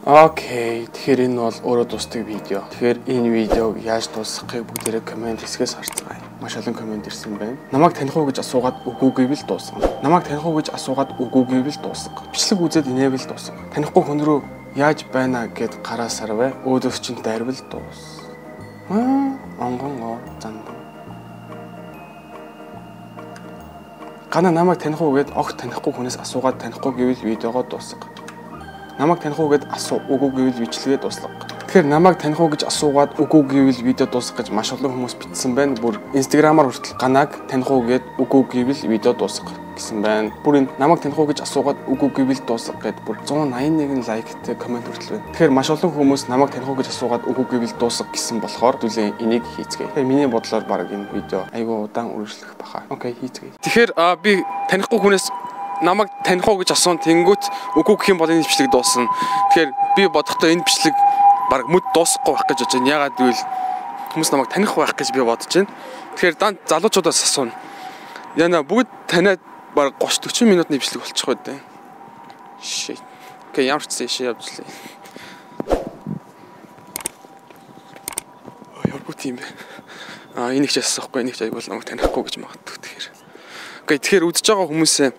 Окей, тэгэхээр энэ бол өөрөө дуустдаг видео. Тэгэхээр энэ видеог яаж дуусгахыг бүгдээрээ комент хэсгээс харцгаая. Маш олон комент ирсэн байна. Намайг таних уу гэж асуугаад үгүй гэвэл дуусгана. Намайг таних уу гэж асуугаад үгүй гэвэл дуусга. Бичлэг үзээд инээвэл дуусга. Танихгүй хүн рүү яаж байна гэд гараасарвэ. Өөдөөс чинь дайрвал дуус. Онгон зандан. Гана намайг таних уу гэд огт танихгүй хүнээс асуугаад танихгүй гэвэл видеогоо дуусга. Намайг таних уу гэд асуу үгүй гэвэл бичлэгээ дуслага. Тэгэхээр намайг таних уу гэж асуугаад үгүй гэвэл видео дуусгах гэж маш олон хүмүүс бичсэн байна. Бүр инстаграмаар хүртэл ганаг таних уу гэд үгүй гэвэл видео дуусгах гэсэн байна. Бүр энэ намайг таних уу гэж асуугаад үгүй гэвэл дуусгах гэд бүр 181 лайктай комент хүртэл байна. Тэгэхээр маш олон хүмүүс намайг таних уу гэж асуугаад үгүй гэвэл дуусгах гэсэн болохоор түлээ энийг хийцгээе. Тэгэхээр миний бодлоор баг энэ видео айгүй удаан үргэлжлэх баха. Окей, хийцгээе. Тэгэхээр би танихгүй хүнээс намайг таних уу гэж асуун тэнгүүт үгүй гэх юм бол энэ бичлэг дуусна. Тэгэхээр би бодохдоо энэ бичлэг баг мүд дуусахгүй байх гэж бодож байна. Ягаад гэвэл хүмүүс намайг таних байх гэж би бодож байна. Тэгэхээр дан залуучуудаас асууна. Яна бүгд таниад баг 30-40 минутын бичлэг болчих байдаг. Shit. Окей, ямар ч зэшээ явуулъя. Яа гоо тийм бэ. Энийг ч асахгүй, энийг ч айгуул намайг танихгүй гэж магадгүй тэгэхээр. Окей, тэгэхээр үдж байгаа хүмүүсээ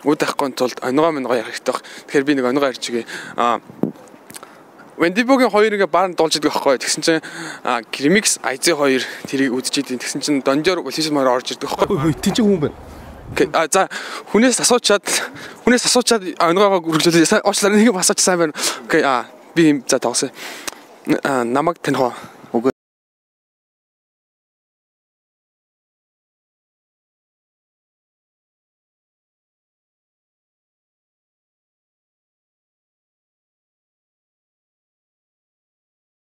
уудахгүй тулд онгоо ярих хэрэгтэй баг. Тэгэхээр би нэг онгоо ярьж игээ. Вендибогийн хоёрыг баанд дуулж идэг байхгүй. Тэгсэн чинь Grimix IZ2 тэрийг үдж идэв. Тэгсэн чинь Дондёр Полис мөр орж ирдэг байхгүй. Тин чинь хүн байна. За хүнээс асуучаад онгоогоо үргэлжлүүлээ. Уучлаарай нэг асууч сайн байна. Окей, би за тоглосон. Намайг таних уу?